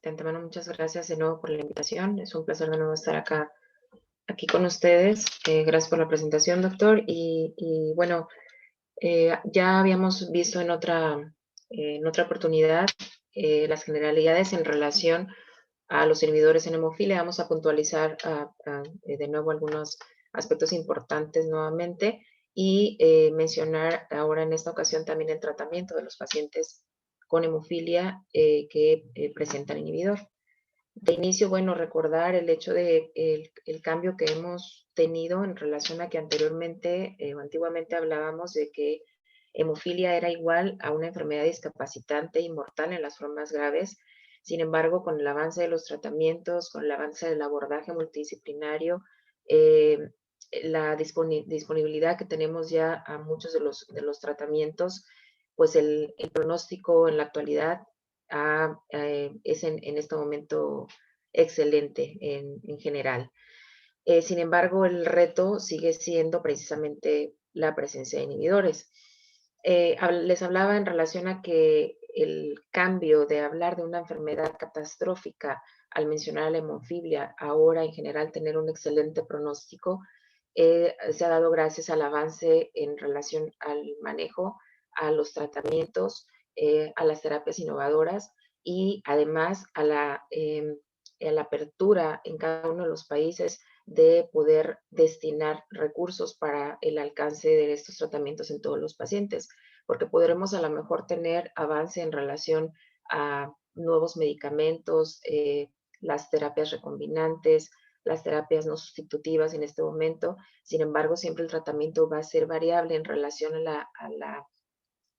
De antemano, muchas gracias de nuevo por la invitación. Es un placer de nuevo estar aquí con ustedes. Gracias por la presentación, doctor. Bueno, ya habíamos visto en otra oportunidad las generalidades en relación a los inhibidores en hemofilia. Vamos a puntualizar de nuevo algunos aspectos importantes nuevamente y mencionar ahora en esta ocasión también el tratamiento de los pacientes con hemofilia que presentan inhibidor. De inicio, bueno, recordar el hecho de el cambio que hemos tenido en relación a que anteriormente o antiguamente hablábamos de que hemofilia era igual a una enfermedad discapacitante y mortal en las formas graves. Sin embargo, con el avance de los tratamientos, con el avance del abordaje multidisciplinario, eh, la disponibilidad que tenemos ya a muchos de los tratamientos, pues el pronóstico en la actualidad es en este momento excelente en general. Sin embargo, el reto sigue siendo precisamente la presencia de inhibidores. Les hablaba en relación a que el cambio de hablar de una enfermedad catastrófica al mencionar la hemofilia, ahora en general tener un excelente pronóstico, se ha dado gracias al avance en relación al manejo, a los tratamientos, a las terapias innovadoras y además a la apertura en cada uno de los países de poder destinar recursos para el alcance de estos tratamientos en todos los pacientes, porque podremos a lo mejor tener avance en relación a nuevos medicamentos, las terapias recombinantes, las terapias no sustitutivas en este momento. Sin embargo, siempre el tratamiento va a ser variable en relación a la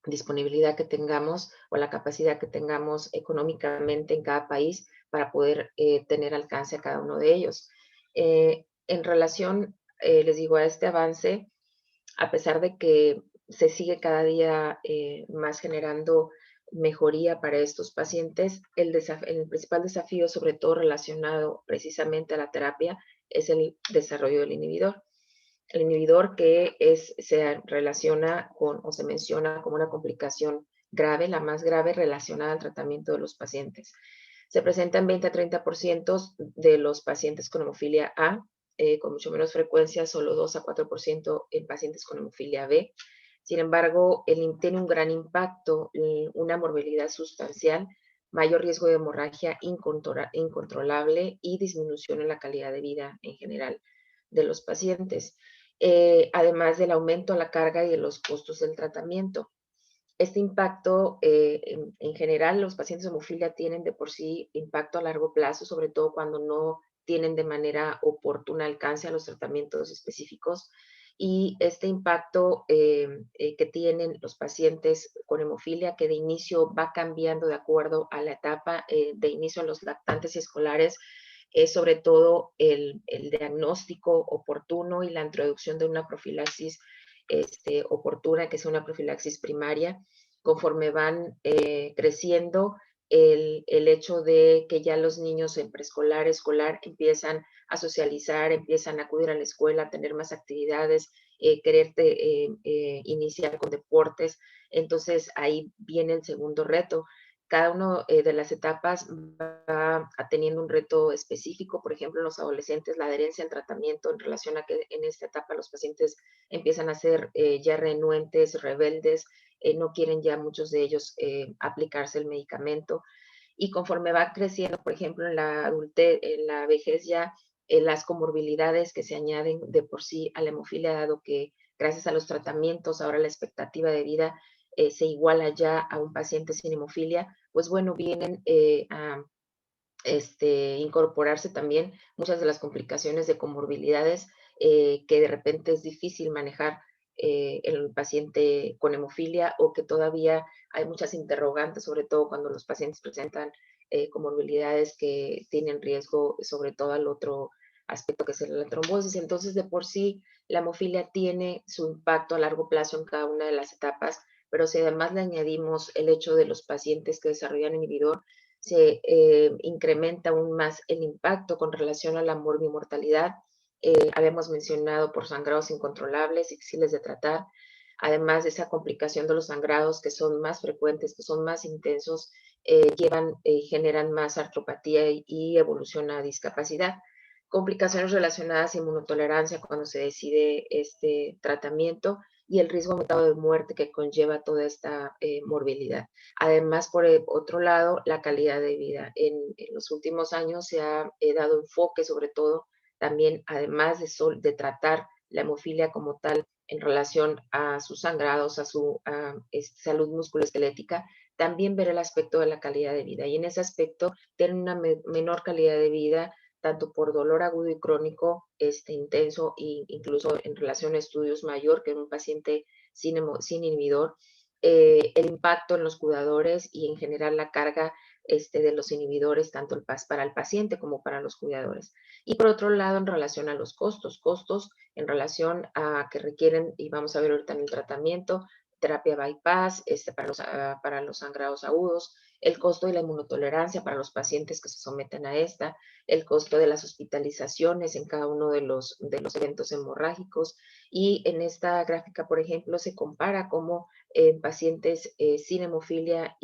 disponibilidad que tengamos o la capacidad que tengamos económicamente en cada país para poder tener alcance a cada uno de ellos. En relación, les digo, a este avance, a pesar de que se sigue cada día más generando mejoría para estos pacientes, el principal desafío, sobre todo relacionado precisamente a la terapia, es el desarrollo del inhibidor. El inhibidor se relaciona con o se menciona como una complicación grave, la más grave relacionada al tratamiento de los pacientes. Se presenta en 20 a 30% de los pacientes con hemofilia A, con mucho menos frecuencia, solo 2 a 4% en pacientes con hemofilia B. Sin embargo, tiene un gran impacto, una morbilidad sustancial, mayor riesgo de hemorragia incontrolable y disminución en la calidad de vida en general de los pacientes, además del aumento a la carga y de los costos del tratamiento. Este impacto, en general, los pacientes de hemofilia tienen de por sí impacto a largo plazo, sobre todo cuando no tienen de manera oportuna alcance a los tratamientos específicos. Y este impacto que tienen los pacientes con hemofilia, que de inicio va cambiando de acuerdo a la etapa de inicio en los lactantes y escolares, es sobre todo el diagnóstico oportuno y la introducción de una profilaxis oportuna, que sea una profilaxis primaria. Conforme van creciendo, el hecho de que ya los niños en preescolar, escolar, empiezan a socializar, empiezan a acudir a la escuela, a tener más actividades, querer iniciar con deportes. Entonces ahí viene el segundo reto. Cada una de las etapas va teniendo un reto específico. Por ejemplo, en los adolescentes, la adherencia al tratamiento en relación a que en esta etapa los pacientes empiezan a ser ya renuentes, rebeldes, no quieren ya muchos de ellos aplicarse el medicamento. Y conforme va creciendo, por ejemplo, en la adultez, en la vejez ya, las comorbilidades que se añaden de por sí a la hemofilia, dado que gracias a los tratamientos ahora la expectativa de vida se iguala ya a un paciente sin hemofilia, pues bueno, vienen a incorporarse también muchas de las complicaciones de comorbilidades que de repente es difícil manejar el paciente con hemofilia, o que todavía hay muchas interrogantes, sobre todo cuando los pacientes presentan comorbilidades que tienen riesgo, sobre todo al otro aspecto que es la trombosis. Entonces, de por sí, la hemofilia tiene su impacto a largo plazo en cada una de las etapas, pero si además le añadimos el hecho de los pacientes que desarrollan inhibidor, se incrementa aún más el impacto con relación a la morbimortalidad. Habíamos mencionado por sangrados incontrolables, difíciles de tratar, además de esa complicación de los sangrados que son más frecuentes, que son más intensos, generan más artropatía y evolución a discapacidad. Complicaciones relacionadas a inmunotolerancia cuando se decide este tratamiento y el riesgo aumentado de muerte que conlleva toda esta morbilidad. Además, por el otro lado, la calidad de vida. En los últimos años se ha dado enfoque sobre todo también, además de tratar la hemofilia como tal en relación a sus sangrados, a su salud musculoesquelética, también ver el aspecto de la calidad de vida. Y en ese aspecto tienen una menor calidad de vida, tanto por dolor agudo y crónico intenso, e incluso en relación a estudios mayor que en un paciente sin inhibidor, el impacto en los cuidadores y en general la carga de los inhibidores, tanto para el paciente como para los cuidadores. Y por otro lado, en relación a los costos en relación a que requieren, y vamos a ver ahorita en el tratamiento, terapia bypass para los sangrados agudos, el costo de la inmunotolerancia para los pacientes que se someten a esta, el costo de las hospitalizaciones en cada uno de los eventos hemorrágicos. Y en esta gráfica, por ejemplo, se compara cómo en pacientes sin hemofilia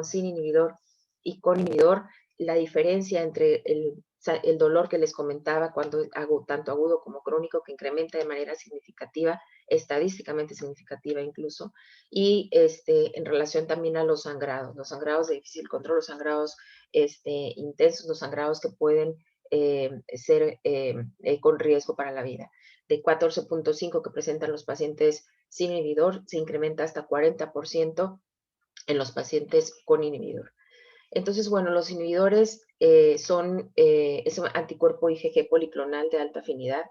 sin inhibidor y con inhibidor, la diferencia entre el dolor que les comentaba cuando hago tanto agudo como crónico, que incrementa de manera significativa, estadísticamente significativa incluso, y en relación también a los sangrados de difícil control, los sangrados intensos, los sangrados que pueden ser con riesgo para la vida. De 14.5 que presentan los pacientes sin inhibidor, se incrementa hasta 40% en los pacientes con inhibidor. Entonces, bueno, los inhibidores es un anticuerpo IgG policlonal de alta afinidad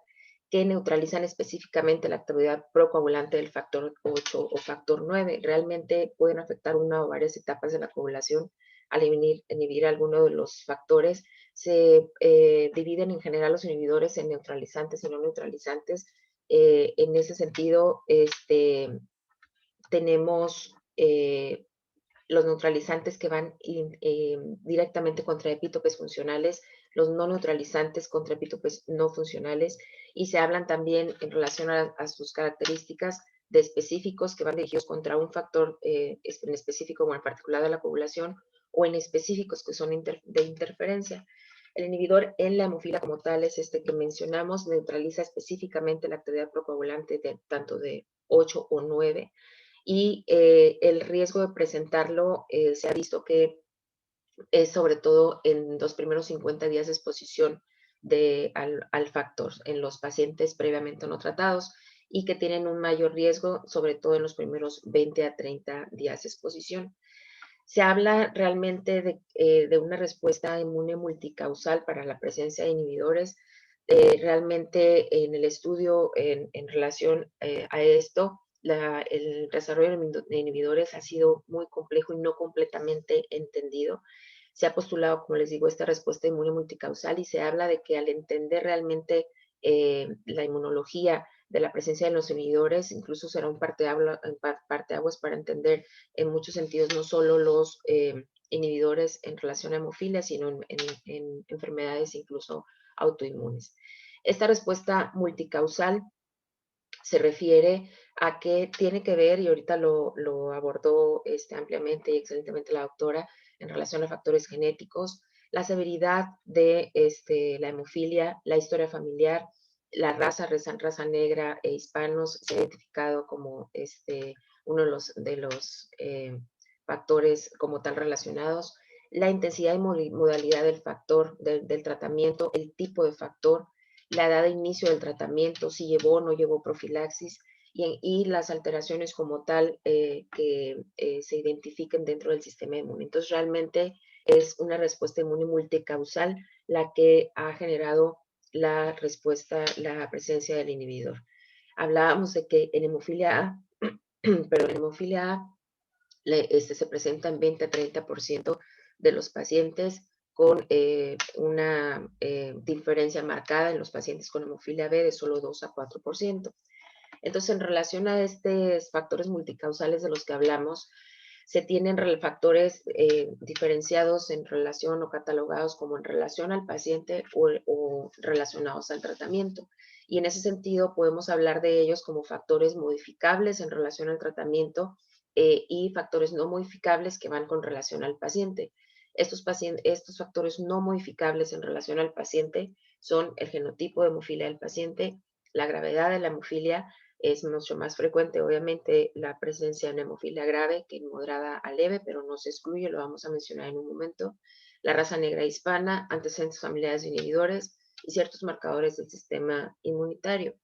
que neutralizan específicamente la actividad procoagulante del factor 8 o factor 9. Realmente pueden afectar una o varias etapas de la coagulación al inhibir alguno de los factores. Se dividen en general los inhibidores en neutralizantes y no neutralizantes. En ese sentido, tenemos los neutralizantes que van directamente contra epítopes funcionales, los no neutralizantes contra epítopes no funcionales, y se hablan también en relación a sus características de específicos que van dirigidos contra un factor en específico, como en particular de la coagulación, o en específicos que son de interferencia. El inhibidor en la hemofilia como tal es este que mencionamos, neutraliza específicamente la actividad procoagulante tanto de 8 o 9, y el riesgo de presentarlo se ha visto que es sobre todo en los primeros 50 días de exposición al factor en los pacientes previamente no tratados y que tienen un mayor riesgo, sobre todo en los primeros 20 a 30 días de exposición. Se habla realmente de una respuesta inmune multicausal para la presencia de inhibidores. Realmente en el estudio en relación a esto, el desarrollo de inhibidores ha sido muy complejo y no completamente entendido. Se ha postulado, como les digo, esta respuesta inmune multicausal y se habla de que al entender realmente la inmunología de la presencia de los inhibidores, incluso será un parteaguas para entender en muchos sentidos no solo los inhibidores en relación a hemofilia, sino en enfermedades incluso autoinmunes. Esta respuesta multicausal se refiere a que tiene que ver, y ahorita lo abordó ampliamente y excelentemente la doctora, en relación a factores genéticos, la severidad de la hemofilia, la historia familiar, la raza negra e hispanos se ha identificado como uno de los factores como tal relacionados, la intensidad y modalidad del factor, del tratamiento, el tipo de factor, la edad de inicio del tratamiento, si llevó o no llevó profilaxis, y las alteraciones como tal que se identifiquen dentro del sistema inmune. Entonces, realmente es una respuesta inmune multicausal la que ha generado la respuesta, la presencia del inhibidor. Hablábamos de que en hemofilia A, pero en hemofilia A se presenta en 20 a 30% de los pacientes con una diferencia marcada en los pacientes con hemofilia B de solo 2 a 4%. Entonces, en relación a estos factores multicausales de los que hablamos, se tienen factores diferenciados en relación o catalogados como en relación al paciente o relacionados al tratamiento. y en ese sentido podemos hablar de ellos como factores modificables en relación al tratamiento y factores no modificables que van con relación al paciente. Estos factores no modificables en relación al paciente son el genotipo de hemofilia del paciente, la gravedad de la hemofilia. Es mucho más frecuente, obviamente, la presencia de hemofilia grave que en moderada a leve, pero no se excluye, lo vamos a mencionar en un momento. La raza negra hispana, antecedentes familiares de inhibidores y ciertos marcadores del sistema inmunitario.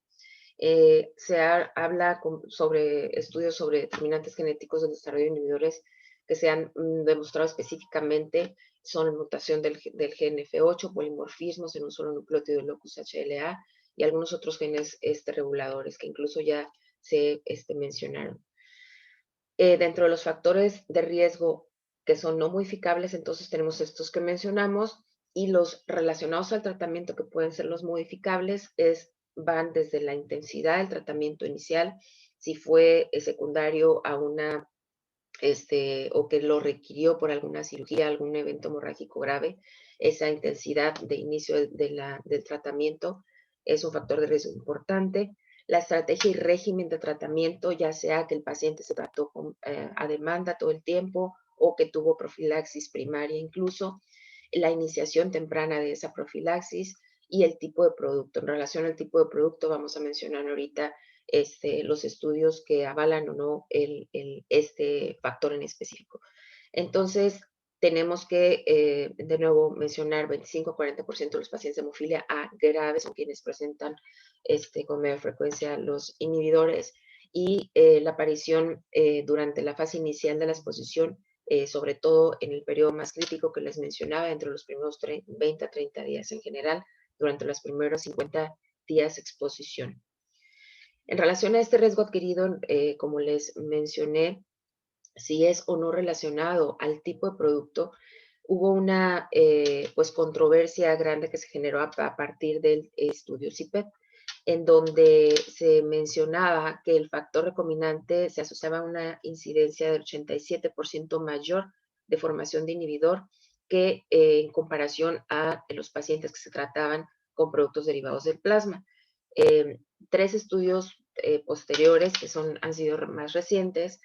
Habla sobre estudios sobre determinantes genéticos del desarrollo de inhibidores que se han demostrado específicamente son mutación del gen F8, polimorfismos en un solo nucleótido del locus HLA y algunos otros genes reguladores que incluso ya se mencionaron. Dentro de los factores de riesgo que son no modificables, entonces tenemos estos que mencionamos y los relacionados al tratamiento que pueden ser los modificables van desde la intensidad del tratamiento inicial, si fue secundario a una o que lo requirió por alguna cirugía, algún evento hemorrágico grave, esa intensidad de inicio del tratamiento es un factor de riesgo importante. La estrategia y régimen de tratamiento, ya sea que el paciente se trató a demanda todo el tiempo o que tuvo profilaxis primaria incluso, la iniciación temprana de esa profilaxis y el tipo de producto. En relación al tipo de producto, vamos a mencionar ahorita los estudios que avalan o no este factor en específico. Entonces, tenemos que, de nuevo, mencionar 25-40% de los pacientes de hemofilia A graves son quienes presentan con mayor frecuencia los inhibidores y la aparición durante la fase inicial de la exposición, sobre todo en el periodo más crítico que les mencionaba, entre los primeros 20 a 30 días en general, durante los primeros 50 días de exposición. En relación a este riesgo adquirido, como les mencioné, si es o no relacionado al tipo de producto, hubo una pues controversia grande que se generó a partir del estudio CIPET, en donde se mencionaba que el factor recombinante se asociaba a una incidencia del 87% mayor de formación de inhibidor que en comparación a los pacientes que se trataban con productos derivados del plasma. 3 estudios posteriores, que han sido más recientes,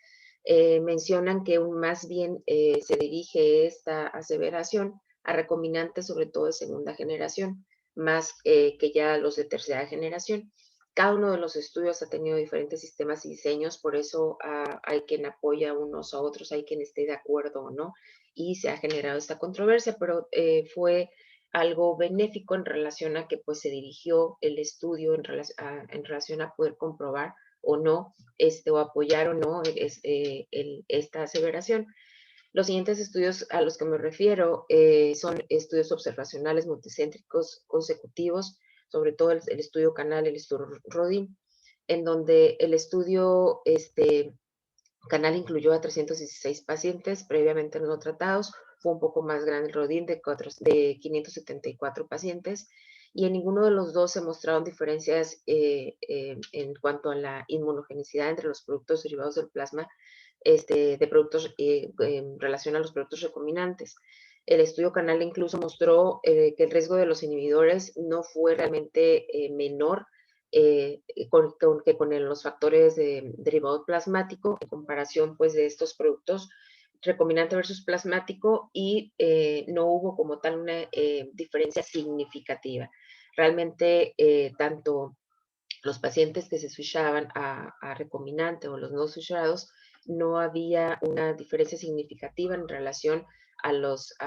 mencionan que más bien se dirige esta aseveración a recombinantes, sobre todo de segunda generación, más que ya los de tercera generación. Cada uno de los estudios ha tenido diferentes sistemas y diseños, por eso hay quien apoya unos a otros, hay quien esté de acuerdo o no, y se ha generado esta controversia, pero fue algo benéfico en relación a que pues se dirigió el estudio en relación a poder comprobar o no, o apoyar o no esta aseveración. Los siguientes estudios a los que me refiero son estudios observacionales multicéntricos consecutivos, sobre todo el estudio Canal, el estudio Rodin, en donde el estudio Canal incluyó a 316 pacientes previamente no tratados, fue un poco más grande el Rodin de 574 pacientes, y en ninguno de los dos se mostraron diferencias en cuanto a la inmunogenicidad entre los productos derivados del plasma de productos en relación a los productos recombinantes. El estudio Canal incluso mostró que el riesgo de los inhibidores no fue realmente menor que con los factores de derivado plasmático en comparación pues de estos productos recombinante versus plasmático y no hubo como tal una diferencia significativa. Realmente tanto los pacientes que se switchaban a recombinante o los no switchados, no había una diferencia significativa en relación a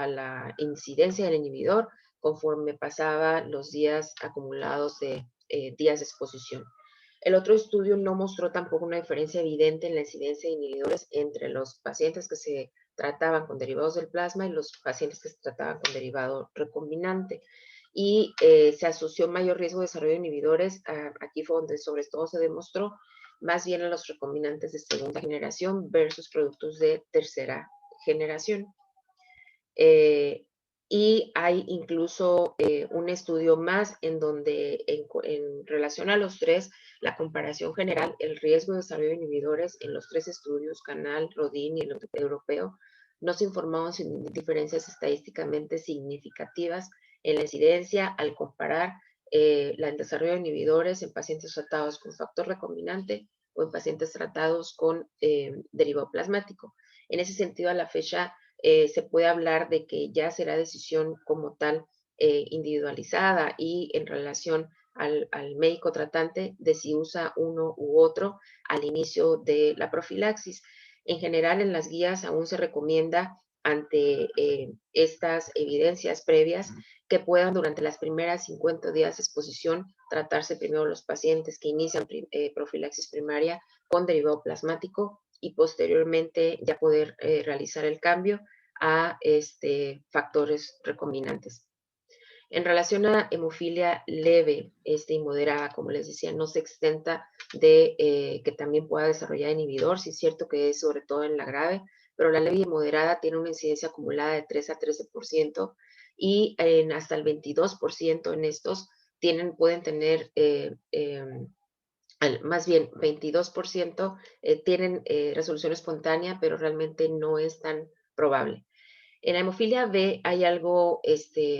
la incidencia del inhibidor conforme pasaba los días acumulados de días de exposición. El otro estudio no mostró tampoco una diferencia evidente en la incidencia de inhibidores entre los pacientes que se trataban con derivados del plasma y los pacientes que se trataban con derivado recombinante. Y se asoció mayor riesgo de desarrollo de inhibidores, aquí fue donde sobre todo se demostró, más bien en los recombinantes de segunda generación versus productos de tercera generación. Y hay incluso un estudio más en donde en relación a los tres, la comparación general, el riesgo de desarrollo de inhibidores en los 3 estudios, Canal, Rodin y el europeo, no se informaron sin diferencias estadísticamente significativas en la incidencia al comparar el desarrollo de inhibidores en pacientes tratados con factor recombinante o en pacientes tratados con derivado plasmático. En ese sentido, a la fecha se puede hablar de que ya será decisión como tal individualizada y en relación al médico tratante de si usa uno u otro al inicio de la profilaxis. En general, en las guías aún se recomienda ante estas evidencias previas que puedan durante las primeras 50 días de exposición tratarse primero los pacientes que inician profilaxis primaria con derivado plasmático y posteriormente ya poder realizar el cambio a factores recombinantes. En relación a hemofilia leve y moderada, como les decía, no se extenta de que también pueda desarrollar inhibidor, sí es cierto que es sobre todo en la grave, pero la leve y moderada tiene una incidencia acumulada de 3 a 13% y en hasta el 22% en estos pueden tener, más bien 22% tienen resolución espontánea, pero realmente no es tan probable. En la hemofilia B hay algo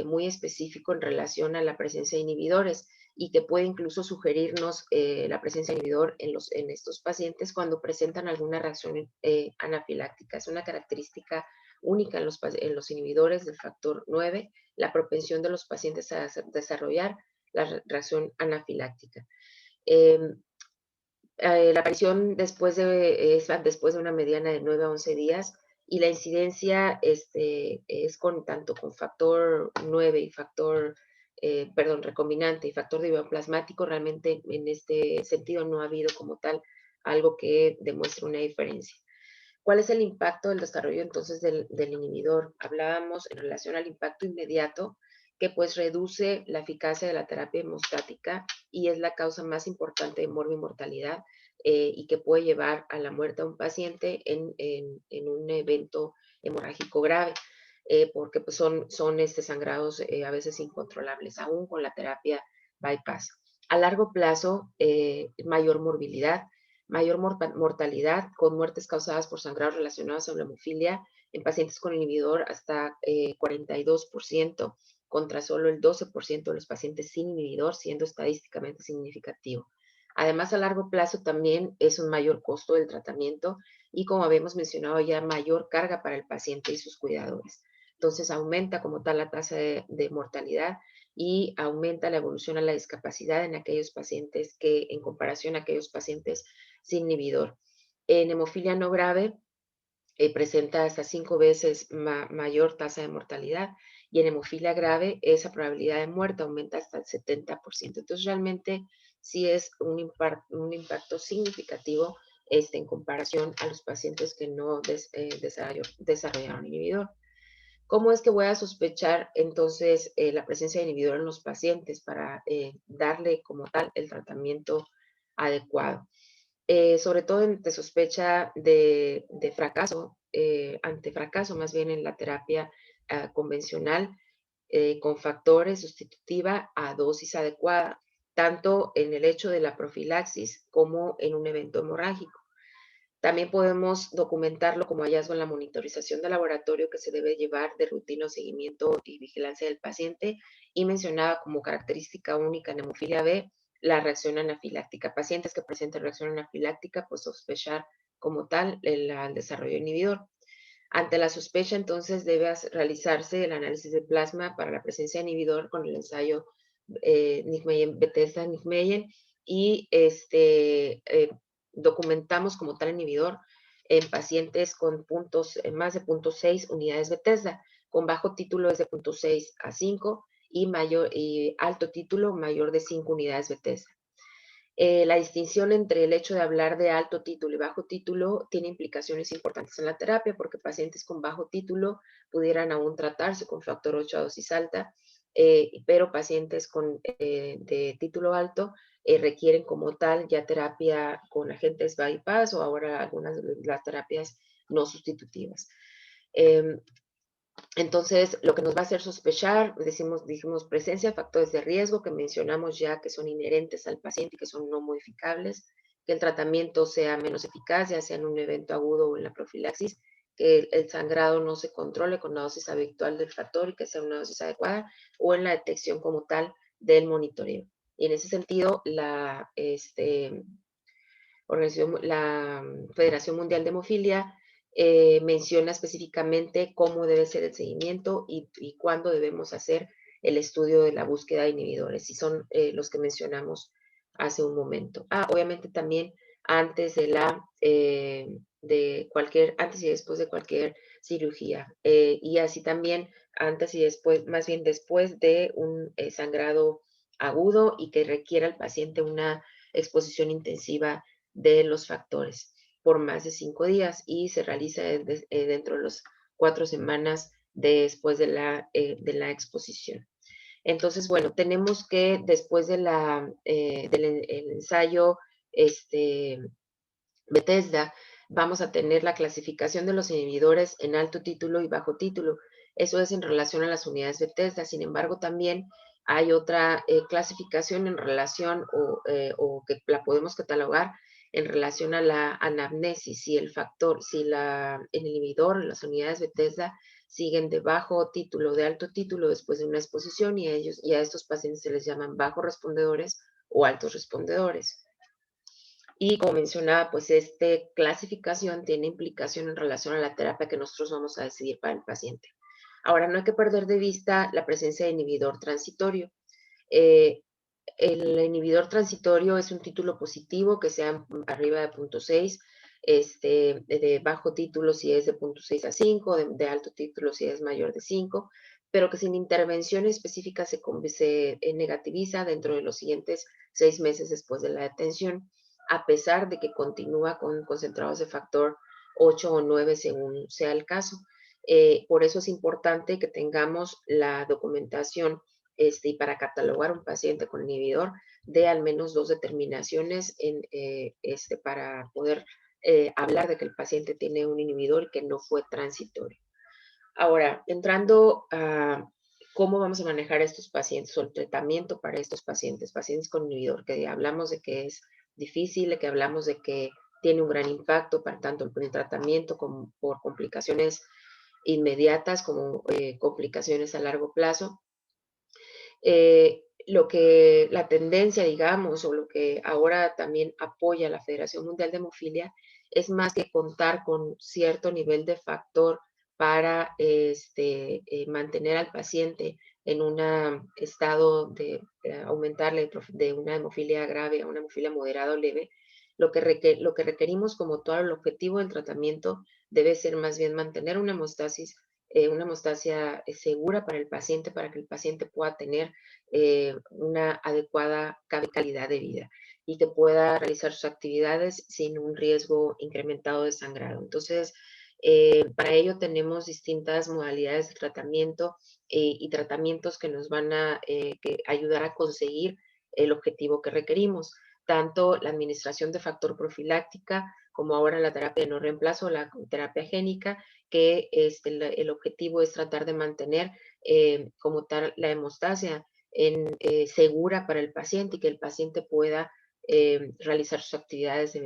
muy específico en relación a la presencia de inhibidores y que puede incluso sugerirnos la presencia de inhibidor en estos pacientes cuando presentan alguna reacción anafiláctica. Es una característica única en los inhibidores del factor 9, la propensión de los pacientes a desarrollar la reacción anafiláctica. Eh, la aparición después de una mediana de 9 a 11 días y la incidencia es tanto con factor 9 y recombinante y factor de bioplasmático. Realmente en este sentido no ha habido como tal algo que demuestre una diferencia. ¿Cuál es el impacto del desarrollo entonces del inhibidor? Hablábamos en relación al impacto inmediato, que pues reduce la eficacia de la terapia hemostática y es la causa más importante de mortalidad y que puede llevar a la muerte a un paciente en un evento hemorrágico grave, porque pues son sangrados a veces incontrolables, aún con la terapia bypass. A largo plazo, mayor morbilidad, mayor mortalidad con muertes causadas por sangrados relacionados a la hemofilia en pacientes con inhibidor hasta 42% contra solo el 12% de los pacientes sin inhibidor, siendo estadísticamente significativo. Además, a largo plazo también es un mayor costo del tratamiento y, como habíamos mencionado ya, mayor carga para el paciente y sus cuidadores. Entonces, aumenta como tal la tasa de mortalidad y aumenta la evolución a la discapacidad en aquellos pacientes que, en comparación a aquellos pacientes sin inhibidor. En hemofilia no grave, presenta hasta 5 veces mayor tasa de mortalidad y en hemofilia grave esa probabilidad de muerte aumenta hasta el 70%. Entonces realmente sí es un impacto significativo en comparación a los pacientes que no desarrollaron inhibidor. ¿Cómo es que voy a sospechar entonces la presencia de inhibidor en los pacientes para darle como tal el tratamiento adecuado? Sobre todo ante sospecha de fracaso, ante fracaso más bien en la terapia convencional con factores sustitutiva a dosis adecuada, tanto en el hecho de la profilaxis como en un evento hemorrágico. También podemos documentarlo como hallazgo en la monitorización de laboratorio que se debe llevar de rutina, seguimiento y vigilancia del paciente, y mencionaba como característica única en hemofilia B la reacción anafiláctica. Pacientes que presenten reacción anafiláctica, pues sospechar como tal el desarrollo inhibidor. Ante la sospecha, entonces, debe realizarse el análisis de plasma para la presencia de inhibidor con el ensayo Bethesda-Nijmegen y documentamos como tal inhibidor en pacientes con más de 0.6 unidades Bethesda, con bajo título es de 0.6 a 5 y alto título mayor de 5 unidades Bethesda. La distinción entre el hecho de hablar de alto título y bajo título tiene implicaciones importantes en la terapia porque pacientes con bajo título pudieran aún tratarse con factor 8 a dosis alta, pero pacientes de título alto requieren como tal ya terapia con agentes bypass o ahora algunas de las terapias no sustitutivas. Entonces, lo que nos va a hacer sospechar, dijimos presencia de factores de riesgo que mencionamos ya que son inherentes al paciente y que son no modificables, que el tratamiento sea menos eficaz, ya sea en un evento agudo o en la profilaxis, que el sangrado no se controle con la dosis habitual del factor y que sea una dosis adecuada, o en la detección como tal del monitoreo. Y en ese sentido, la Federación Mundial de Hemofilia menciona específicamente cómo debe ser el seguimiento y cuándo debemos hacer el estudio de la búsqueda de inhibidores, y son los que mencionamos hace un momento. Obviamente también antes antes y después de cualquier cirugía, y así también antes y después, más bien después de un sangrado agudo y que requiera al paciente una exposición intensiva de los factores por más de 5 días, y se realiza dentro de las 4 semanas después de la exposición. Entonces, bueno, tenemos que después del el ensayo Bethesda, vamos a tener la clasificación de los inhibidores en alto título y bajo título. Eso es en relación a las unidades Bethesda. Sin embargo, también hay otra clasificación en relación o que la podemos catalogar en relación a la anamnesis, si el factor, si el inhibidor, las unidades Bethesda siguen de bajo título, de alto título después de una exposición, y a estos pacientes se les llaman bajos respondedores o altos respondedores. Y como mencionaba, pues esta clasificación tiene implicación en relación a la terapia que nosotros vamos a decidir para el paciente. Ahora, no hay que perder de vista la presencia de inhibidor transitorio. Eh, el inhibidor transitorio es un título positivo que sea arriba de 0.6, de bajo título si es de 0.6 a 5, de alto título si es mayor de 5, pero que sin intervención específica se negativiza dentro de los siguientes 6 meses después de la detención, a pesar de que continúa con concentrados de factor 8 o 9 según sea el caso. Por eso es importante que tengamos la documentación y para catalogar un paciente con inhibidor de al menos 2 determinaciones para poder hablar de que el paciente tiene un inhibidor y que no fue transitorio. Ahora, entrando a cómo vamos a manejar a estos pacientes o el tratamiento para estos pacientes con inhibidor, que hablamos de que es difícil, de que hablamos de que tiene un gran impacto para tanto el tratamiento como por complicaciones inmediatas como complicaciones a largo plazo. Lo que la tendencia, digamos, o lo que ahora también apoya la Federación Mundial de Hemofilia es más que contar con cierto nivel de factor para mantener al paciente en un estado de aumentarle de una hemofilia grave a una hemofilia moderada o leve. Lo que requerimos como todo el objetivo del tratamiento debe ser más bien mantener una hemostasia segura para el paciente, para que el paciente pueda tener una adecuada calidad de vida y que pueda realizar sus actividades sin un riesgo incrementado de sangrado. Entonces, para ello tenemos distintas modalidades de tratamiento y tratamientos que nos van a ayudar a conseguir el objetivo que requerimos, tanto la administración de factor profiláctica como ahora la terapia de no reemplazo, la terapia génica, que el objetivo es tratar de mantener como tal la hemostasia segura para el paciente y que el paciente pueda realizar sus actividades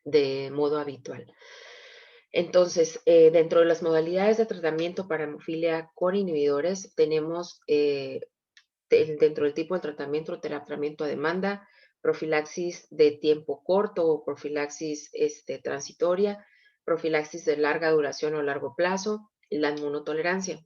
de modo habitual. Entonces, dentro de las modalidades de tratamiento para hemofilia con inhibidores, tenemos dentro del tipo de tratamiento a demanda, profilaxis de tiempo corto o profilaxis transitoria, profilaxis de larga duración o largo plazo, y la inmunotolerancia.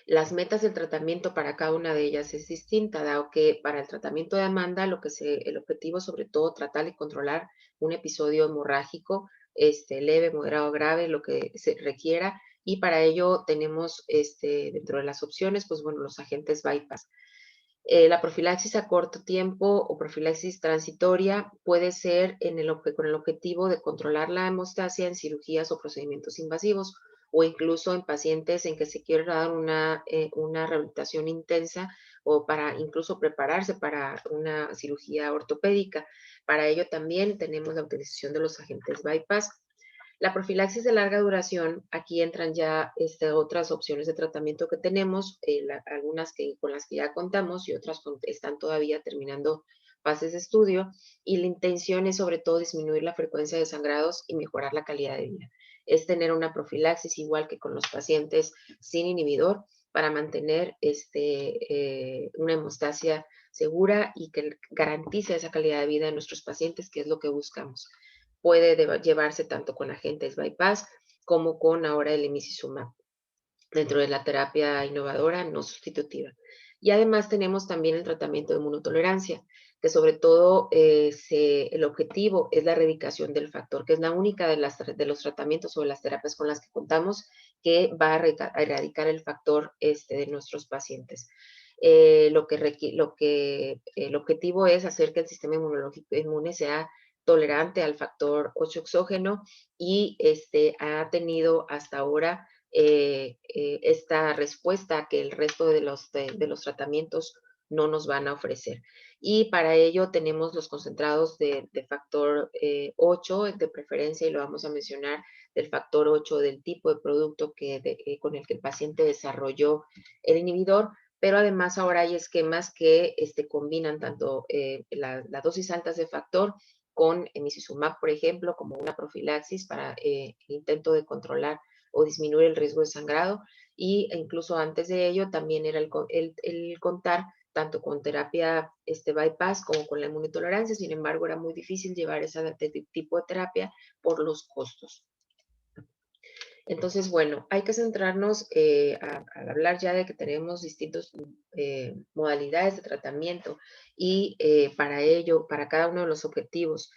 Las metas del tratamiento para cada una de ellas es distinta, dado que para el tratamiento de demanda el objetivo es sobre todo tratar de controlar un episodio hemorrágico leve, moderado, grave, lo que se requiera, y para ello tenemos dentro de las opciones, pues bueno, los agentes bypass. La profilaxis a corto tiempo o profilaxis transitoria puede ser con el objetivo de controlar la hemostasia en cirugías o procedimientos invasivos, o incluso en pacientes en que se quiere dar una rehabilitación intensa o para incluso prepararse para una cirugía ortopédica. Para ello también tenemos la utilización de los agentes bypass. La profilaxis de larga duración, aquí entran ya otras opciones de tratamiento que tenemos, algunas con las que ya contamos y otras están todavía terminando fases de estudio, y la intención es sobre todo disminuir la frecuencia de sangrados y mejorar la calidad de vida. Es tener una profilaxis igual que con los pacientes sin inhibidor, para mantener una hemostasia segura y que garantice esa calidad de vida de nuestros pacientes, que es lo que buscamos. Puede llevarse tanto con agentes bypass como con ahora el emicizumab dentro de la terapia innovadora no sustitutiva. Y además tenemos también el tratamiento de inmunotolerancia, que sobre todo el objetivo es la erradicación del factor, que es la única de los tratamientos o de las terapias con las que contamos que va a erradicar el factor de nuestros pacientes. El objetivo es hacer que el sistema inmunológico inmune sea tolerante al factor 8 exógeno y ha tenido hasta ahora esta respuesta que el resto de los tratamientos no nos van a ofrecer. Y para ello tenemos los concentrados de factor 8 de preferencia, y lo vamos a mencionar, del factor 8 del tipo de producto con el que el paciente desarrolló el inhibidor, pero además ahora hay esquemas que combinan tanto las dosis altas de factor con emicizumab, por ejemplo, como una profilaxis para el intento de controlar o disminuir el riesgo de sangrado, y incluso antes de ello también era el contar tanto con terapia bypass como con la inmunotolerancia. Sin embargo, era muy difícil llevar ese tipo de terapia por los costos. Entonces, bueno, hay que centrarnos al hablar ya de que tenemos distintas modalidades de tratamiento y para ello, para cada uno de los objetivos,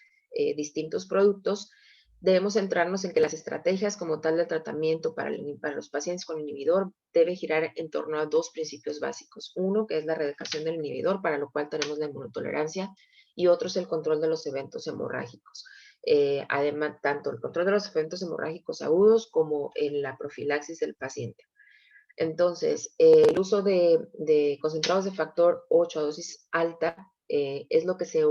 distintos productos. Debemos centrarnos en que las estrategias como tal de tratamiento para los pacientes con inhibidor debe girar en torno a dos principios básicos. Uno, que es la erradicación del inhibidor, para lo cual tenemos la inmunotolerancia, y otro es el control de los eventos hemorrágicos. Además, tanto el control de los eventos hemorrágicos agudos como en la profilaxis del paciente. Entonces, el uso de concentrados de factor 8 a dosis alta es lo que se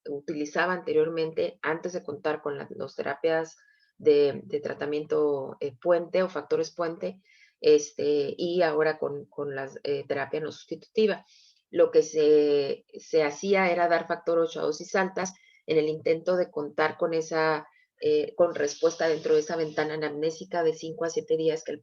utilizaba anteriormente antes de contar con las terapias de tratamiento puente o factores puente, y ahora con la terapia no sustitutiva. Lo que se hacía era dar factor 8 a dosis altas en el intento de contar con con respuesta dentro de esa ventana anamnésica de 5 a 7 días que el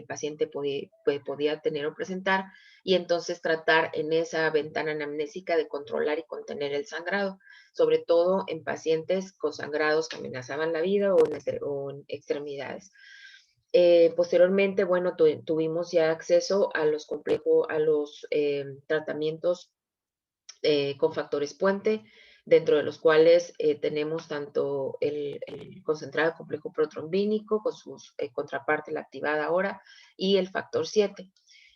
paciente podía tener o presentar, y entonces tratar en esa ventana anamnésica de controlar y contener el sangrado, sobre todo en pacientes con sangrados que amenazaban la vida o en extremidades. Posteriormente, bueno, tuvimos ya acceso a los tratamientos con factores puente, dentro de los cuales tenemos tanto el concentrado complejo protrombínico con su contraparte, la activada ahora, y el factor 7.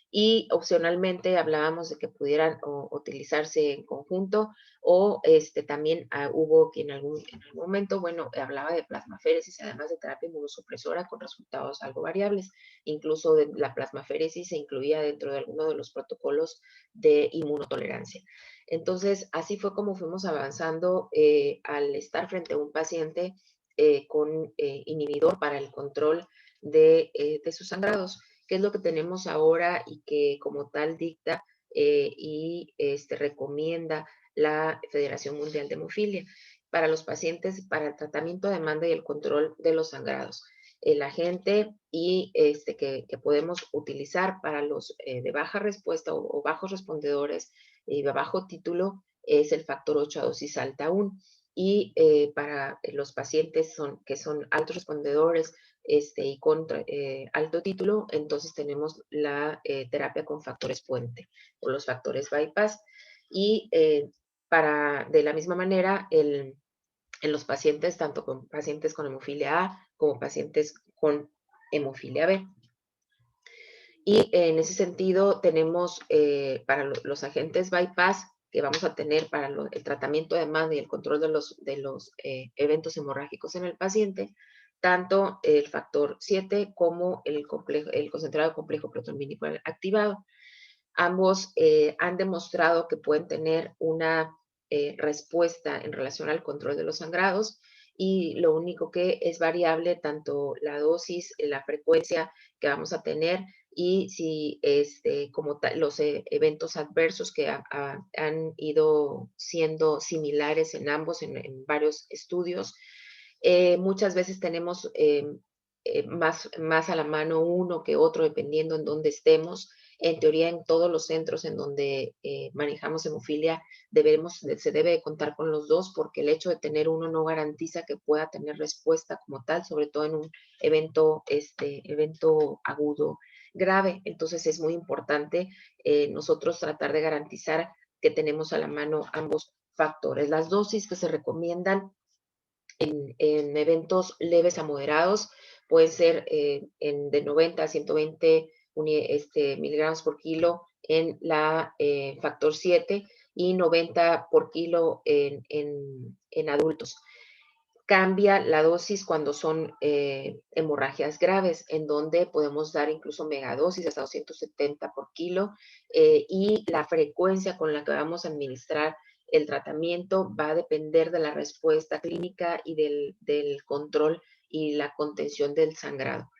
Y opcionalmente hablábamos de que pudieran utilizarse en conjunto, o también hubo que en algún momento, bueno, hablaba de plasmaféresis, además de terapia inmunosupresora con resultados algo variables. Incluso de la plasmaféresis se incluía dentro de alguno de los protocolos de inmunotolerancia. Entonces, así fue como fuimos avanzando al estar frente a un paciente con inhibidor para el control de sus sangrados, que es lo que tenemos ahora y que como tal dicta y recomienda la Federación Mundial de Hemofilia para los pacientes para el tratamiento, demanda y el control de los sangrados. El agente que podemos utilizar para los de baja respuesta o bajos respondedores y de bajo título es el factor 8 a dosis alta aún. Y para los pacientes que son altos respondedores y con alto título, entonces tenemos la terapia con factores puente o los factores bypass. Y de la misma manera, en los pacientes, tanto con pacientes con hemofilia A como pacientes con hemofilia B. Y en ese sentido tenemos para los agentes bypass que vamos a tener para el tratamiento de demanda y el control de los eventos hemorrágicos en el paciente, tanto el factor 7 como el concentrado complejo protrombínico activado. Ambos han demostrado que pueden tener una respuesta en relación al control de los sangrados, y lo único que es variable tanto la dosis, la frecuencia que vamos a tener, y si como los eventos adversos que han ido siendo similares en ambos, en varios estudios. Muchas veces tenemos más a la mano uno que otro, dependiendo en dónde estemos. En teoría, en todos los centros en donde manejamos hemofilia, se debe de contar con los dos, porque el hecho de tener uno no garantiza que pueda tener respuesta como tal, sobre todo en un evento agudo grave. Entonces es muy importante nosotros tratar de garantizar que tenemos a la mano ambos factores. Las dosis que se recomiendan en eventos leves a moderados pueden ser de 90 a 120 miligramos por kilo en la factor 7 y 90 por kilo en adultos. Cambia la dosis cuando son hemorragias graves, en donde podemos dar incluso megadosis hasta 270 por kilo, y la frecuencia con la que vamos a administrar el tratamiento va a depender de la respuesta clínica y del control y la contención del sangrado.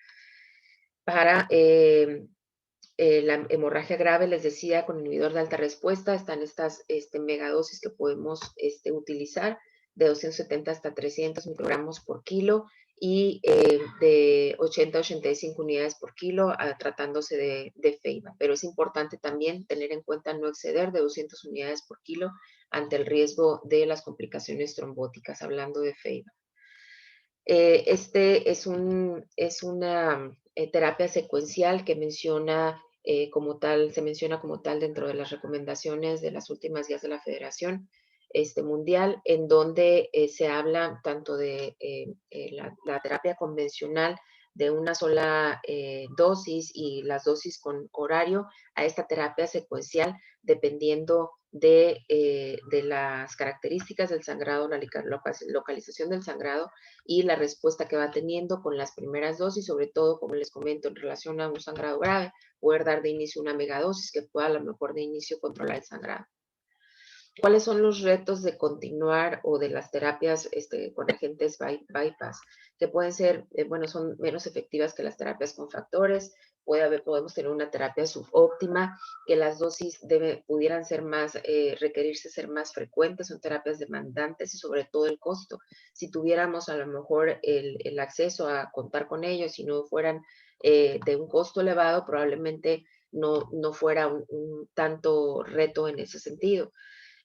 Para la hemorragia grave, les decía, con inhibidor de alta respuesta, están estas megadosis que podemos utilizar, de 270 hasta 300 microgramos por kilo y de 80 a 85 unidades por kilo, tratándose de FEIBA. Pero es importante también tener en cuenta no exceder de 200 unidades por kilo ante el riesgo de las complicaciones trombóticas, hablando de FEIBA. Es una terapia secuencial que se menciona como tal dentro de las recomendaciones de las últimas guías de la Federación Mundial, en donde se habla tanto de la terapia convencional de una sola dosis y las dosis con horario, a esta terapia secuencial dependiendo de las características del sangrado, la localización del sangrado y la respuesta que va teniendo con las primeras dosis, sobre todo, como les comento, en relación a un sangrado grave, poder dar de inicio una megadosis que pueda a lo mejor de inicio controlar el sangrado. ¿Cuáles son los retos de continuar o de las terapias con agentes bypass? Que pueden ser, son menos efectivas que las terapias con factores. Podemos tener una terapia subóptima, que las dosis pudieran ser requerirse ser más frecuentes, son terapias demandantes y sobre todo el costo. Si tuviéramos a lo mejor el acceso a contar con ellos y no fueran de un costo elevado, probablemente no fuera un tanto reto en ese sentido.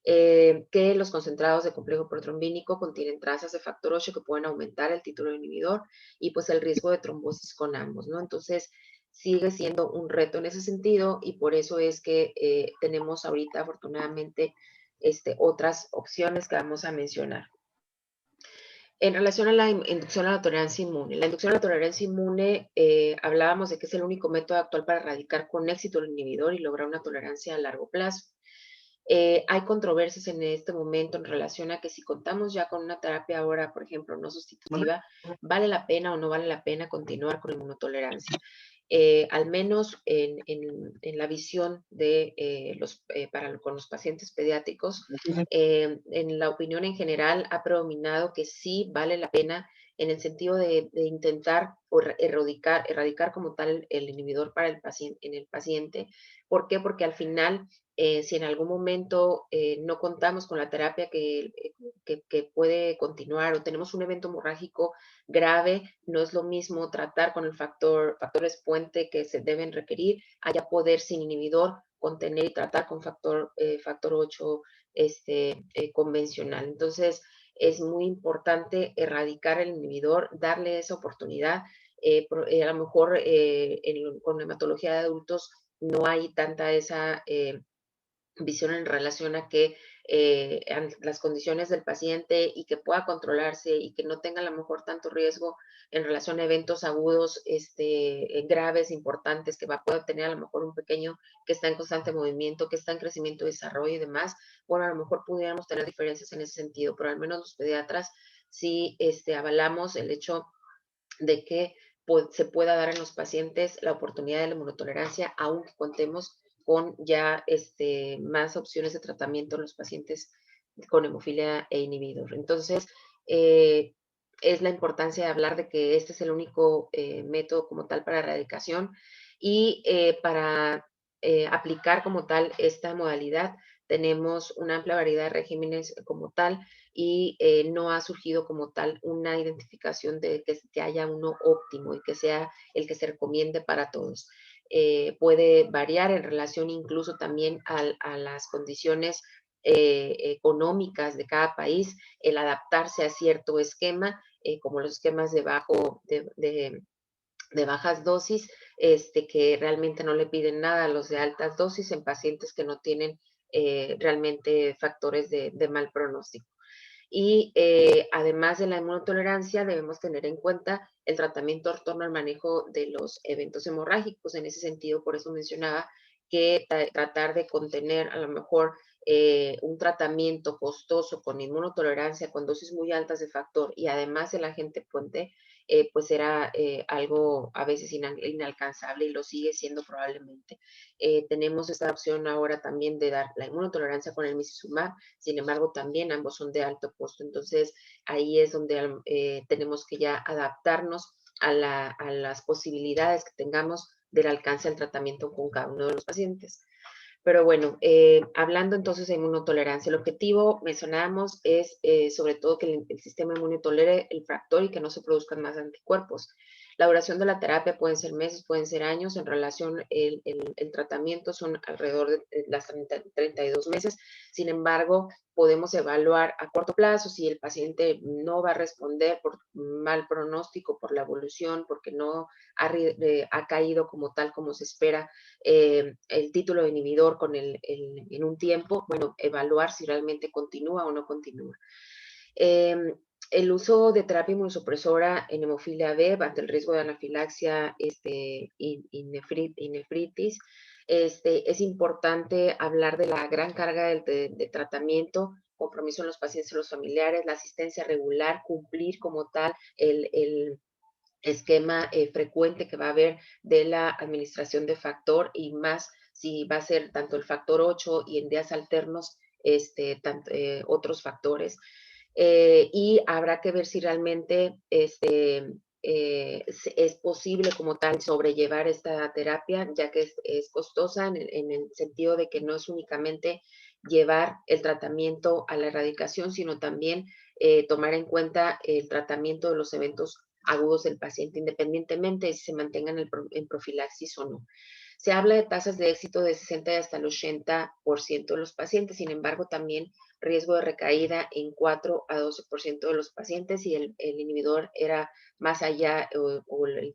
Que los concentrados de complejo protrombínico contienen trazas de factor 8 que pueden aumentar el título inhibidor y pues el riesgo de trombosis con ambos, ¿no? Entonces, sigue siendo un reto en ese sentido y por eso es que tenemos ahorita afortunadamente otras opciones que vamos a mencionar. En relación a la inducción a la tolerancia inmune. La inducción a la tolerancia inmune, hablábamos de que es el único método actual para erradicar con éxito el inhibidor y lograr una tolerancia a largo plazo. Hay controversias en este momento en relación a que si contamos ya con una terapia ahora, por ejemplo, no sustitutiva, ¿vale la pena o no vale la pena continuar con inmunotolerancia? Al menos en la visión con los pacientes pediátricos, en la opinión en general ha predominado que sí vale la pena en el sentido de intentar erradicar como tal el inhibidor para en el paciente. ¿Por qué? Porque al final si en algún momento no contamos con la terapia que puede continuar o tenemos un evento hemorrágico grave, no es lo mismo tratar con factores puente que se deben requerir, allá poder sin inhibidor contener y tratar con factor 8 convencional. Entonces, es muy importante erradicar el inhibidor, darle esa oportunidad. A lo mejor con hematología de adultos no hay tanta esa visión en relación a que las condiciones del paciente y que pueda controlarse y que no tenga a lo mejor tanto riesgo en relación a eventos agudos graves, importantes, que va a poder tener a lo mejor un pequeño que está en constante movimiento, que está en crecimiento, desarrollo y demás. Bueno, a lo mejor pudiéramos tener diferencias en ese sentido, pero al menos los pediatras sí avalamos el hecho de que se pueda dar en los pacientes la oportunidad de la inmunotolerancia, aunque contemos con ya más opciones de tratamiento en los pacientes con hemofilia e inhibidor. Entonces, es la importancia de hablar de que este es el único método como tal para erradicación y para aplicar como tal esta modalidad tenemos una amplia variedad de regímenes como tal y no ha surgido como tal una identificación de que haya uno óptimo y que sea el que se recomiende para todos. Puede variar en relación incluso también a las condiciones económicas de cada país, el adaptarse a cierto esquema, como los esquemas de bajas dosis, que realmente no le piden nada a los de altas dosis en pacientes que no tienen realmente factores de mal pronóstico. Y además de la inmunotolerancia, debemos tener en cuenta el tratamiento en torno al manejo de los eventos hemorrágicos. En ese sentido, por eso mencionaba que tratar de contener a lo mejor un tratamiento costoso con inmunotolerancia, con dosis muy altas de factor y además el agente puente, pues era algo a veces inalcanzable y lo sigue siendo probablemente. Tenemos esta opción ahora también de dar la inmunotolerancia con el Micizumab, sin embargo también ambos son de alto costo, entonces ahí es donde tenemos que ya adaptarnos a las posibilidades que tengamos del alcance del tratamiento con cada uno de los pacientes. Pero bueno, hablando entonces de inmunotolerancia, el objetivo, mencionábamos, es sobre todo que el sistema inmune tolere el factor y que no se produzcan más anticuerpos. La duración de la terapia pueden ser meses, pueden ser años. En relación, el tratamiento son alrededor de las 32 meses. Sin embargo, podemos evaluar a corto plazo si el paciente no va a responder por mal pronóstico, por la evolución, porque no ha caído como tal como se espera el título de inhibidor en un tiempo, bueno, evaluar si realmente continúa o no continúa. El uso de terapia inmunosupresora en hemofilia B ante el riesgo de anafilaxia y nefritis, es importante hablar de la gran carga de tratamiento, compromiso en los pacientes y los familiares, la asistencia regular, cumplir como tal el esquema frecuente que va a haber de la administración de factor y más si va a ser tanto el factor 8 y en días alternos otros factores. Y habrá que ver si realmente es posible como tal sobrellevar esta terapia, ya que es costosa en el sentido de que no es únicamente llevar el tratamiento a la erradicación, sino también tomar en cuenta el tratamiento de los eventos agudos del paciente, independientemente de si se mantengan en profilaxis o no. Se habla de tasas de éxito de 60 y hasta el 80% de los pacientes, sin embargo, también riesgo de recaída en 4 a 12% de los pacientes y el inhibidor era más allá o el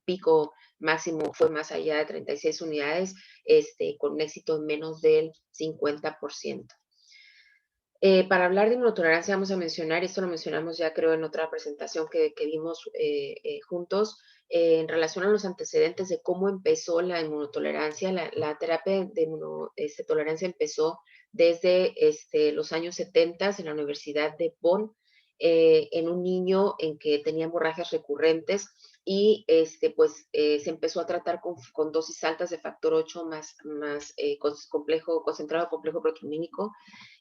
pico máximo fue más allá de 36 unidades, con un éxito en menos del 50%. Para hablar de inmunotolerancia vamos a mencionar, esto lo mencionamos ya creo en otra presentación que vimos juntos, en relación a los antecedentes de cómo empezó la inmunotolerancia. La terapia de inmunotolerancia empezó desde los años 70 en la Universidad de Bonn, en un niño en que tenía hemorragias recurrentes y se empezó a tratar con dosis altas de factor 8 más concentrado complejo proteínico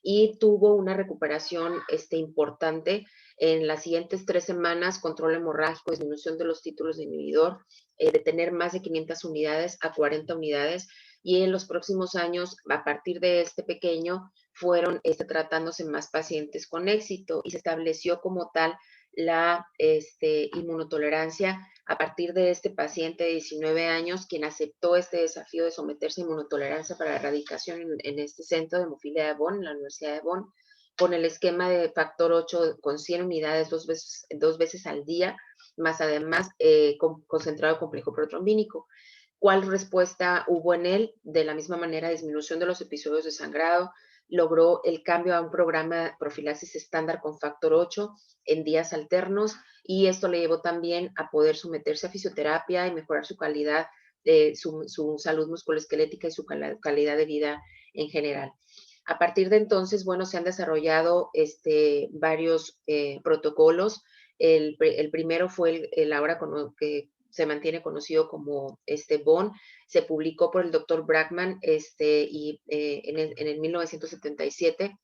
y tuvo una recuperación importante. En las siguientes 3 semanas, control hemorrágico, disminución de los títulos de inhibidor, de tener más de 500 unidades a 40 unidades. Y en los próximos años, a partir de este pequeño, fueron tratándose más pacientes con éxito y se estableció como tal la inmunotolerancia a partir de este paciente de 19 años, quien aceptó este desafío de someterse a inmunotolerancia para erradicación en este centro de hemofilia de Bonn, en la Universidad de Bonn, con el esquema de factor 8 con 100 unidades dos veces al día, más además concentrado complejo protrombínico. ¿Cuál respuesta hubo en él? De la misma manera, disminución de los episodios de sangrado, logró el cambio a un programa profilaxis estándar con factor 8 en días alternos y esto le llevó también a poder someterse a fisioterapia y mejorar su calidad, su salud musculoesquelética y su calidad de vida en general. A partir de entonces, bueno, se han desarrollado varios protocolos. El primero fue el ahora que se mantiene conocido como Bonn, se publicó por el doctor Brackman en el 1977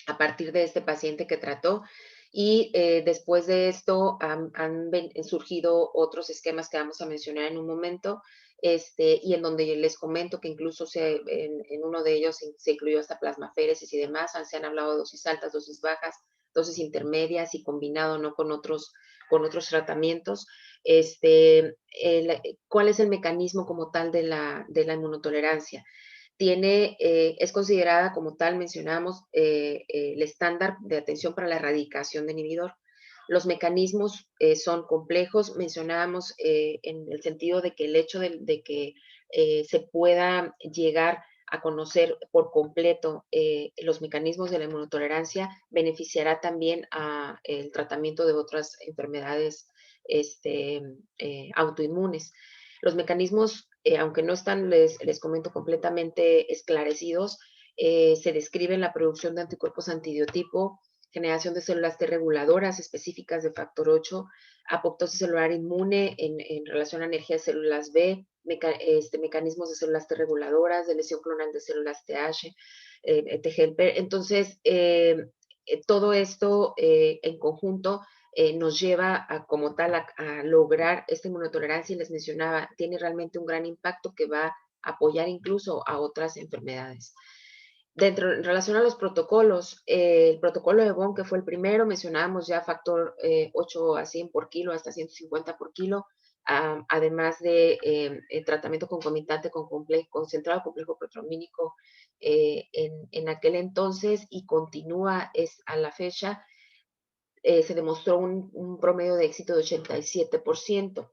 a partir de este paciente que trató. Y después de esto han surgido otros esquemas que vamos a mencionar en un momento. y en donde les comento que incluso en uno de ellos se incluyó hasta plasmaféresis y demás. Se han hablado de dosis altas, dosis bajas, dosis intermedias y combinado, ¿no?, con otros tratamientos. ¿Cuál es el mecanismo como tal de la inmunotolerancia? Es considerada como tal, mencionamos, el estándar de atención para la erradicación de inhibidor. Los mecanismos son complejos, mencionábamos en el sentido de que el hecho de que se pueda llegar a conocer por completo los mecanismos de la inmunotolerancia beneficiará también a el tratamiento de otras enfermedades autoinmunes. Los mecanismos, aunque no están, les comento, completamente esclarecidos, se describe la producción de anticuerpos antibiotipo, generación de células T reguladoras específicas de factor 8, apoptosis celular inmune en relación a energía de células B, mecanismos de células T reguladoras, de lesión clonal de células TH, TGLP. Entonces, todo esto en conjunto nos lleva como tal a lograr esta inmunotolerancia, y les mencionaba, tiene realmente un gran impacto que va a apoyar incluso a otras enfermedades. En relación a los protocolos, el protocolo de Bonn, que fue el primero, mencionábamos ya factor 8 a 100 por kilo, hasta 150 por kilo, además de tratamiento concomitante con concentrado complejo proteomínico en aquel entonces, y continúa a la fecha. Se demostró un promedio de éxito de 87%.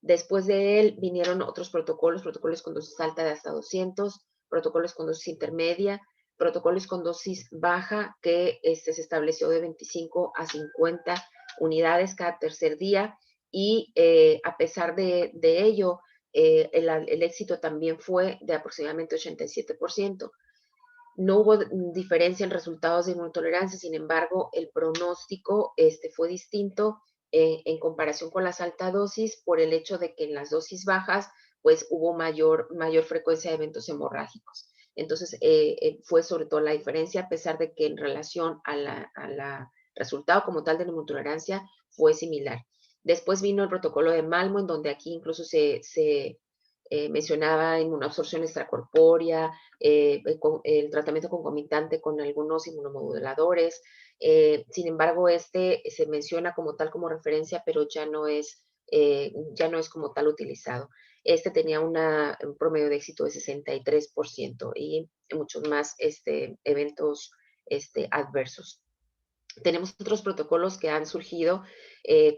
Después de él vinieron otros protocolos con dosis alta de hasta 200, protocolos con dosis intermedia, protocolos con dosis baja, que se estableció de 25 a 50 unidades cada tercer día, y a pesar de ello, el éxito también fue de aproximadamente 87%. No hubo diferencia en resultados de inmunotolerancia, sin embargo, el pronóstico fue distinto en comparación con las altas dosis, por el hecho de que en las dosis bajas pues hubo mayor frecuencia de eventos hemorrágicos. Entonces, fue sobre todo la diferencia, a pesar de que en relación a la resultado como tal de la inmunotolerancia fue similar. Después vino el protocolo de Malmo, en donde aquí incluso se mencionaba inmunoabsorción extracorpórea, el tratamiento concomitante con algunos inmunomoduladores. Sin embargo, se menciona como tal como referencia, pero ya no es como tal utilizado. Tenía un promedio de éxito de 63% y muchos más eventos adversos. Tenemos otros protocolos que han surgido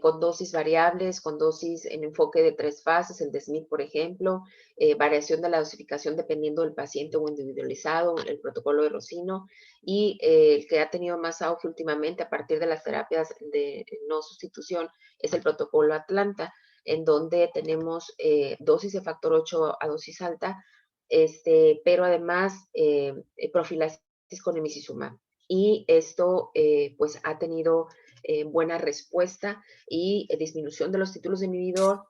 con dosis variables, con dosis en enfoque de 3 fases, el de Smith, por ejemplo, variación de la dosificación dependiendo del paciente o individualizado, el protocolo de Rosino, y el que ha tenido más auge últimamente a partir de las terapias de no sustitución es el protocolo Atlanta, en donde tenemos dosis de factor 8 a dosis alta, pero además profilaxis con emicizumab. Y esto pues ha tenido buena respuesta y disminución de los títulos de inhibidor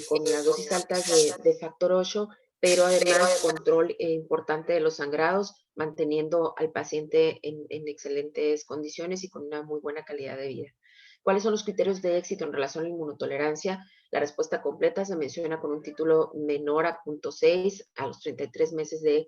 con las dosis altas de factor 8, pero además control importante de los sangrados, manteniendo al paciente en excelentes condiciones y con una muy buena calidad de vida. ¿Cuáles son los criterios de éxito en relación a la inmunotolerancia? La respuesta completa se menciona con un título menor a 0.6 a los 33 meses de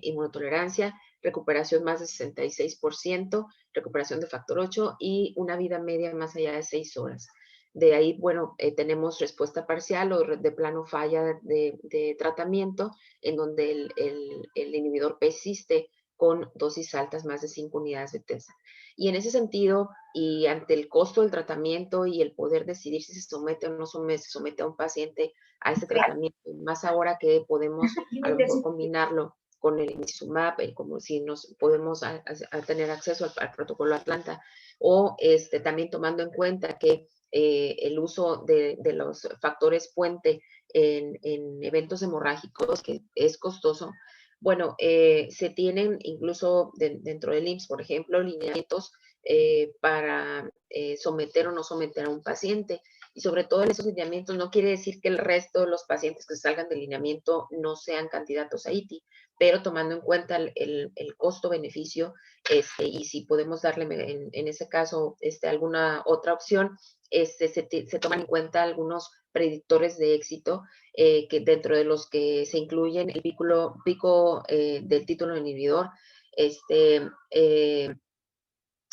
inmunotolerancia, recuperación más de 66%, recuperación de factor 8 y una vida media más allá de 6 horas. De ahí, bueno, tenemos respuesta parcial o de plano falla de tratamiento, en donde el inhibidor persiste con dosis altas, más de 5 unidades de TESA. Y en ese sentido, y ante el costo del tratamiento y el poder decidir si se somete o no se somete a un paciente a este tratamiento, más ahora que podemos a lo mejor combinarlo con el imsumab, como si nos podemos tener acceso al protocolo Atlanta, o también tomando en cuenta que el uso de los factores puente en eventos hemorrágicos, que es costoso. Bueno, se tienen incluso dentro del IMSS, por ejemplo, lineamientos para someter o no someter a un paciente. Y sobre todo en esos lineamientos no quiere decir que el resto de los pacientes que salgan del lineamiento no sean candidatos a ITI, pero tomando en cuenta el costo-beneficio, y si podemos darle en ese caso alguna otra opción, se toman en cuenta algunos predictores de éxito, que dentro de los que se incluyen el pico del título inhibidor, este,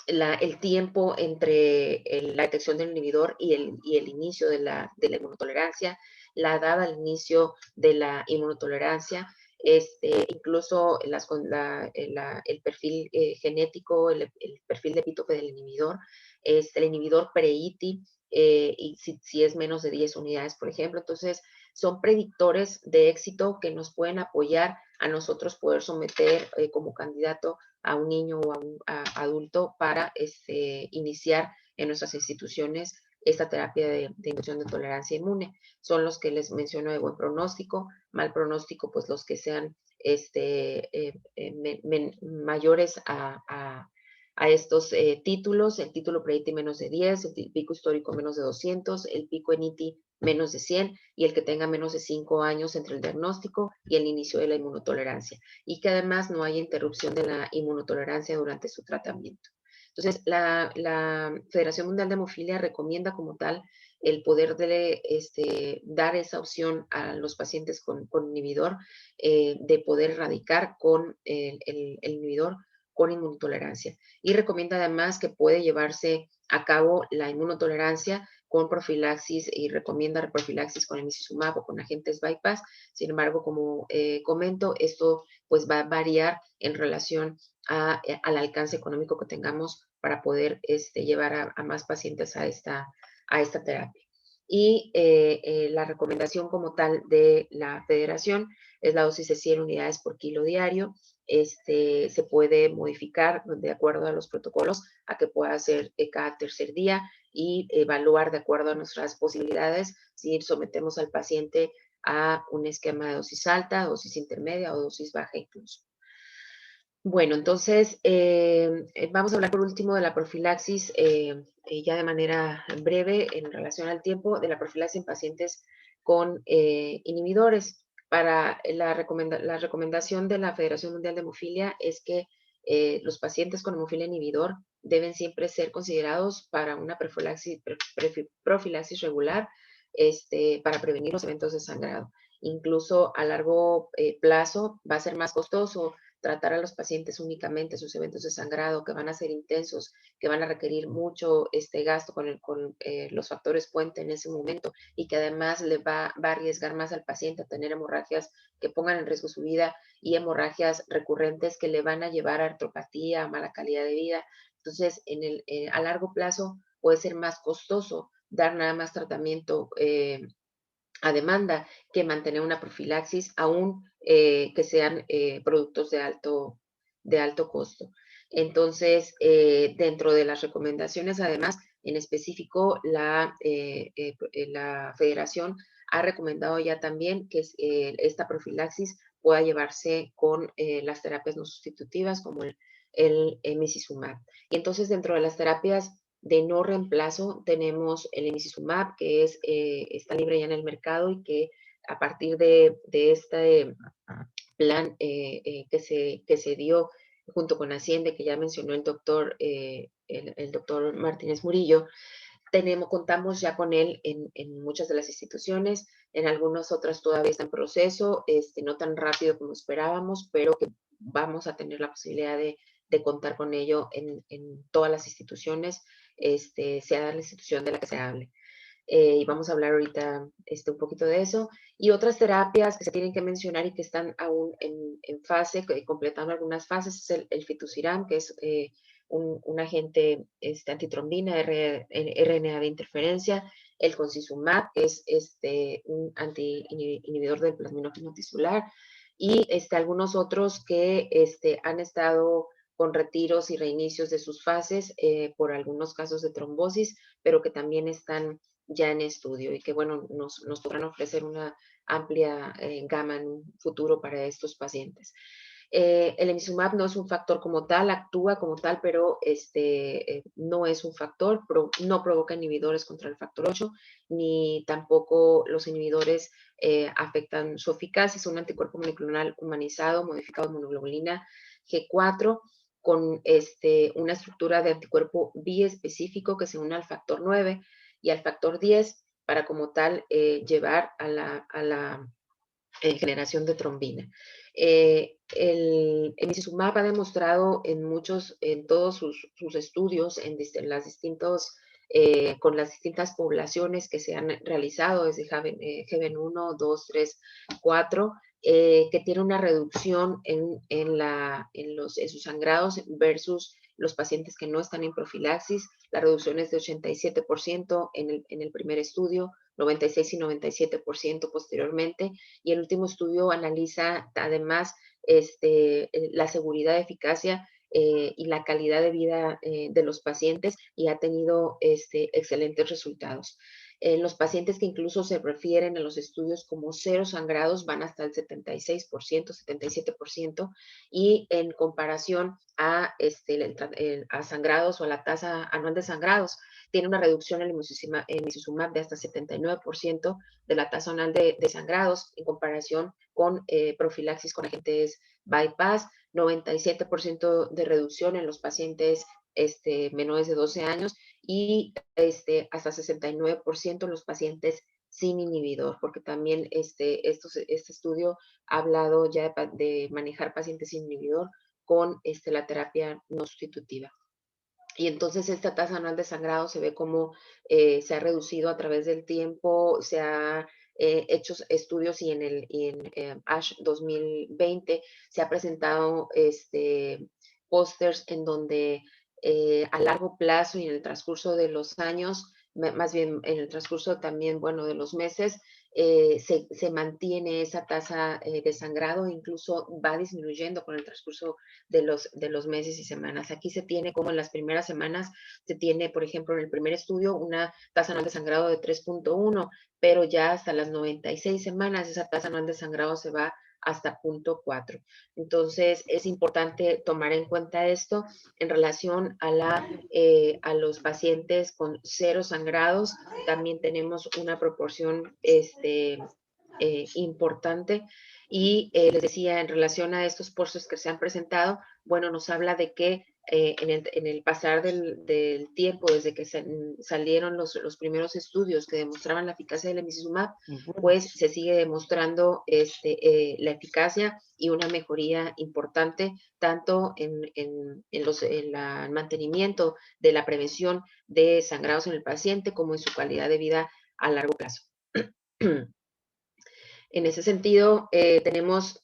el tiempo entre la detección del inhibidor y el inicio de la inmunotolerancia, la edad al inicio de la inmunotolerancia, incluso el perfil genético, el perfil de epítope del inhibidor, el inhibidor pre-ITI, y si es menos de 10 unidades, por ejemplo. Entonces, son predictores de éxito que nos pueden apoyar a nosotros poder someter como candidato a un niño o a un adulto para iniciar en nuestras instituciones esta terapia de inducción de tolerancia inmune. Son los que les menciono de buen pronóstico, mal pronóstico, pues los que sean mayores a estos títulos, el título pre-ITI menos de 10, el pico histórico menos de 200, el pico en ITI menos de 100 y el que tenga menos de 5 años entre el diagnóstico y el inicio de la inmunotolerancia, y que además no haya interrupción de la inmunotolerancia durante su tratamiento. Entonces, la Federación Mundial de Hemofilia recomienda como tal el poder dar esa opción a los pacientes con inhibidor, de poder erradicar con el inhibidor con inmunotolerancia. Y recomienda además que puede llevarse a cabo la inmunotolerancia con profilaxis, y recomienda profilaxis con emicizumab o con agentes bypass. Sin embargo, como comento, esto pues va a variar en relación al alcance económico que tengamos para poder llevar a más pacientes a esta terapia. Y la recomendación como tal de la federación es la dosis de 100 unidades por kilo diario. Se puede modificar de acuerdo a los protocolos a que pueda ser cada tercer día, y evaluar de acuerdo a nuestras posibilidades si sometemos al paciente a un esquema de dosis alta, dosis intermedia o dosis baja incluso. Bueno, entonces vamos a hablar por último de la profilaxis, ya de manera breve en relación al tiempo, de la profilaxis en pacientes con inhibidores. La recomendación de la Federación Mundial de Hemofilia es que los pacientes con hemofilia inhibidor deben siempre ser considerados para una profilaxis regular, para prevenir los eventos de sangrado. Incluso a largo plazo va a ser más costoso tratar a los pacientes únicamente sus eventos de sangrado, que van a ser intensos, que van a requerir mucho gasto con los factores puente en ese momento, y que además le va a arriesgar más al paciente a tener hemorragias que pongan en riesgo su vida, y hemorragias recurrentes que le van a llevar a artropatía, a mala calidad de vida. Entonces, a largo plazo puede ser más costoso dar nada más tratamiento a demanda que mantener una profilaxis, aún que sean productos de alto costo. Entonces, dentro de las recomendaciones, además, en específico, la federación ha recomendado ya también que esta profilaxis pueda llevarse con las terapias no sustitutivas como el emicizumab. Y entonces, dentro de las terapias de no reemplazo tenemos el emicizumab, que está libre ya en el mercado, y que a partir de este plan que se dio junto con Hacienda, que ya mencionó el doctor Martínez Murillo, contamos ya con él en muchas de las instituciones. En algunas otras todavía está en proceso, no tan rápido como esperábamos, pero que vamos a tener la posibilidad de contar con ello en todas las instituciones, sea la institución de la que se hable. Y vamos a hablar ahorita un poquito de eso. Y otras terapias que se tienen que mencionar y que están aún en fase, completando algunas fases, es el fitusiran, que es un agente antitrombina, RNA de interferencia, el concizumab, que es un anti-inhibidor del plasminógeno tisular, y algunos otros que han estado con retiros y reinicios de sus fases por algunos casos de trombosis, pero que también están ya en estudio, y que, bueno, nos podrán ofrecer una amplia gama en un futuro para estos pacientes. El emicizumab no es un factor como tal, actúa como tal, pero no es un factor, no provoca inhibidores contra el factor 8, ni tampoco los inhibidores afectan su eficacia. Es un anticuerpo monoclonal humanizado, modificado de monoglobulina G4, con una estructura de anticuerpo biespecífico que se une al factor 9 y al factor 10, para como tal llevar a la generación de trombina. El emicizumab ha demostrado en todos sus estudios, en las con las distintas poblaciones que se han realizado desde GEVEN 1, 2, 3, 4, que tiene una reducción en sus sangrados versus los pacientes que no están en profilaxis. La reducción es de 87% en el primer estudio, 96 y 97% posteriormente, y el último estudio analiza además la seguridad, eficacia y la calidad de vida de los pacientes, y ha tenido excelentes resultados. Los pacientes que incluso se refieren en los estudios como cero sangrados van hasta el 76%, 77%, y en comparación a sangrados o a la tasa anual de sangrados, tiene una reducción en el emicizumab de hasta 79% de la tasa anual de sangrados en comparación con profilaxis con agentes bypass, 97% de reducción en los pacientes menores de 12 años, y hasta 69% en los pacientes sin inhibidor, porque también este estudio ha hablado ya de manejar pacientes sin inhibidor con la terapia no sustitutiva. Y entonces esta tasa anual de sangrado se ve como se ha reducido a través del tiempo, se ha hecho estudios, y en ASH 2020 se ha presentado pósters en donde a largo plazo y en el transcurso de los años, más bien en el transcurso también, bueno, de los meses, se mantiene esa tasa de sangrado, incluso va disminuyendo con el transcurso de los meses y semanas. Aquí se tiene como en las primeras semanas, se tiene, por ejemplo, en el primer estudio, una tasa anual de sangrado de 3.1, pero ya hasta las 96 semanas esa tasa anual de sangrado se va hasta 0.4. Entonces, es importante tomar en cuenta esto en relación a los pacientes con cero sangrados. También tenemos una proporción importante. Y les decía, en relación a estos pósters que se han presentado, bueno, nos habla de que en el pasar del tiempo, desde que salieron los primeros estudios que demostraban la eficacia del emicizumab, pues se sigue demostrando la eficacia y una mejoría importante, tanto en el mantenimiento de la prevención de sangrados en el paciente, como en su calidad de vida a largo plazo. En ese sentido, tenemos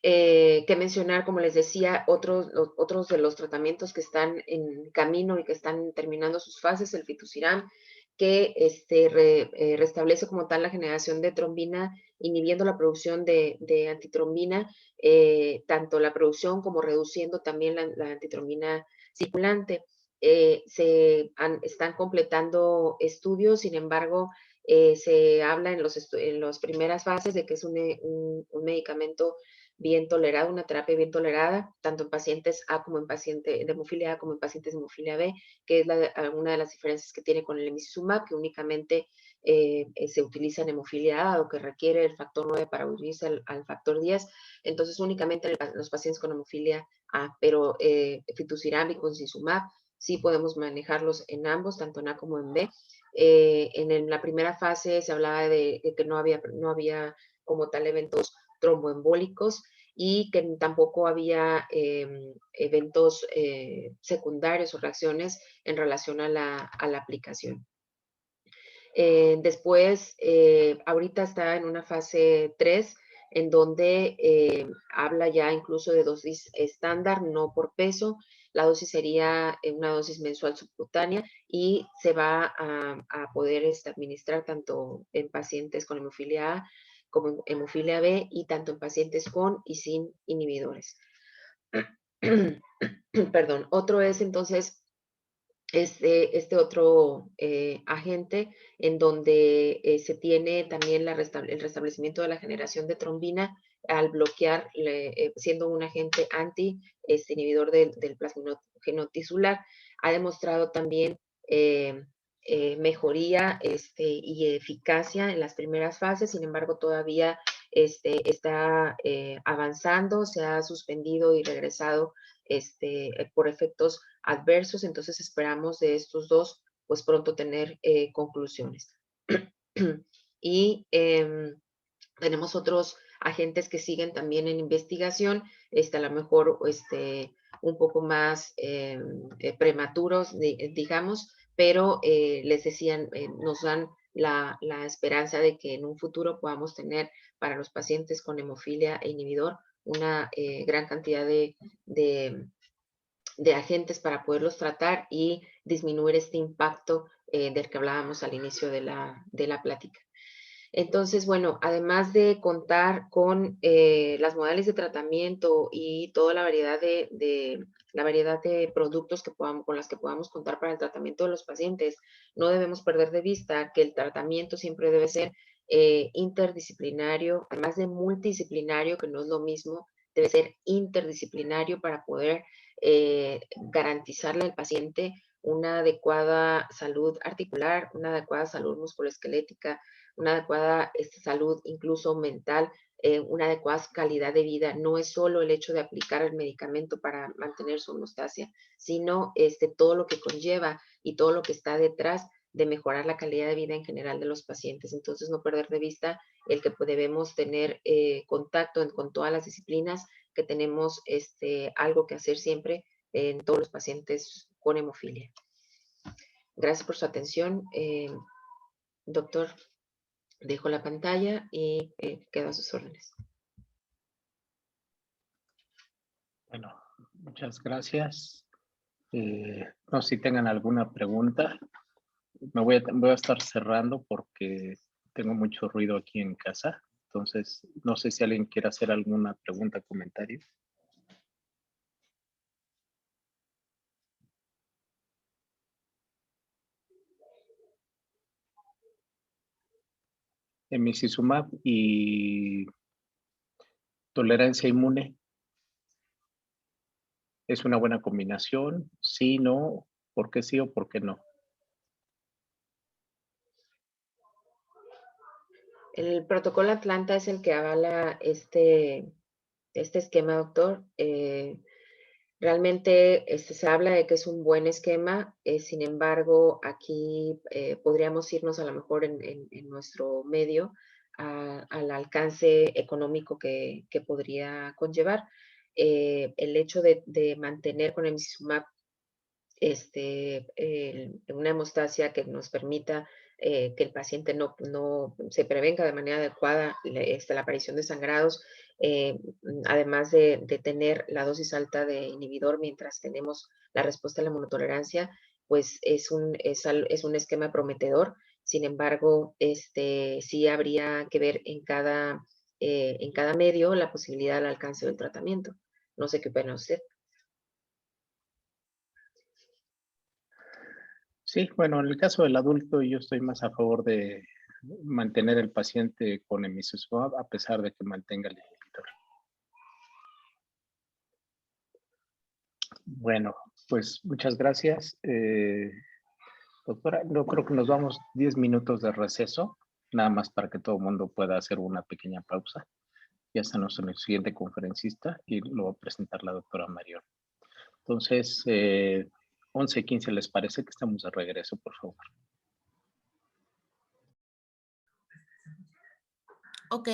que mencionar, como les decía, otros de los tratamientos que están en camino y que están terminando sus fases, el fitusiran, que restablece como tal la generación de trombina, inhibiendo la producción de antitrombina, tanto la producción como reduciendo también la antitrombina circulante. Están completando estudios, sin embargo, se habla en las primeras fases de que es un medicamento bien tolerado, una terapia bien tolerada, tanto en pacientes A como en pacientes de hemofilia A como en pacientes de hemofilia B, que es una de las diferencias que tiene con el emicizumab, que únicamente se utiliza en hemofilia A, o que requiere el factor 9 para unirse al factor 10, entonces únicamente en los pacientes con hemofilia A, pero fitusiran y concizumab sí podemos manejarlos en ambos, tanto en A como en B. En la primera fase se hablaba de que no había como tal eventos tromboembólicos, y que tampoco había eventos secundarios o reacciones en relación a la aplicación. Después, ahorita está en una fase 3, en donde habla ya incluso de dosis estándar, no por peso. La dosis sería una dosis mensual subcutánea, y se va a poder administrar tanto en pacientes con hemofilia A como en hemofilia B, y tanto en pacientes con y sin inhibidores. Perdón. Otro es entonces este otro agente, en donde se tiene también el restablecimiento de la generación de trombina al bloquear, siendo un agente inhibidor del plasminógeno tisular. Ha demostrado también mejoría y eficacia en las primeras fases, sin embargo todavía está avanzando, se ha suspendido y regresado por efectos adversos. Entonces esperamos de estos dos pues pronto tener conclusiones. Y tenemos otros agentes que siguen también en investigación, a lo mejor un poco más prematuros, digamos, pero les decían, nos dan la esperanza de que en un futuro podamos tener para los pacientes con hemofilia e inhibidor una gran cantidad de agentes para poderlos tratar y disminuir este impacto del que hablábamos al inicio de la plática. Entonces, bueno, además de contar con las modalidades de tratamiento y toda la variedad de productos con las que podamos contar para el tratamiento de los pacientes, no debemos perder de vista que el tratamiento siempre debe ser interdisciplinario, además de multidisciplinario, que no es lo mismo, debe ser interdisciplinario para poder garantizarle al paciente una adecuada salud articular, una adecuada salud musculoesquelética, una adecuada salud incluso mental, una adecuada calidad de vida. No es solo el hecho de aplicar el medicamento para mantener su homeostasia, sino todo lo que conlleva y todo lo que está detrás de mejorar la calidad de vida en general de los pacientes. Entonces, no perder de vista el que debemos tener contacto con todas las disciplinas, que tenemos algo que hacer siempre en todos los pacientes con hemofilia. Gracias por su atención, doctor. Dejo la pantalla y quedo a sus órdenes. Bueno, muchas gracias. No sé si tengan alguna pregunta. Voy a estar cerrando porque tengo mucho ruido aquí en casa. Entonces, no sé si alguien quiere hacer alguna pregunta o comentario. Emicizumab y tolerancia inmune. ¿Es una buena combinación? Sí, no. ¿Por qué sí o por qué no? El protocolo Atlanta es el que avala este esquema, doctor. Realmente se habla de que es un buen esquema, sin embargo, aquí podríamos irnos a lo mejor en nuestro medio al alcance económico que podría conllevar. El hecho de mantener con el emicizumab una hemostasia que nos permita que el paciente no se prevenga de manera adecuada la aparición de sangrados, además de tener la dosis alta de inhibidor mientras tenemos la respuesta a la monotolerancia, pues es un esquema prometedor. Sin embargo, sí habría que ver en cada medio la posibilidad del alcance del tratamiento. No sé qué opina usted. Sí, bueno, en el caso del adulto yo estoy más a favor de mantener el paciente con emicizumab a pesar de que mantenga el inhibidor. Bueno, pues muchas gracias. Doctora, yo creo que nos vamos 10 minutos de receso, nada más para que todo el mundo pueda hacer una pequeña pausa. Ya está nuestro siguiente conferencista y lo va a presentar la doctora Marion. Entonces, 11:15, ¿les parece que estamos de regreso, por favor? Ok.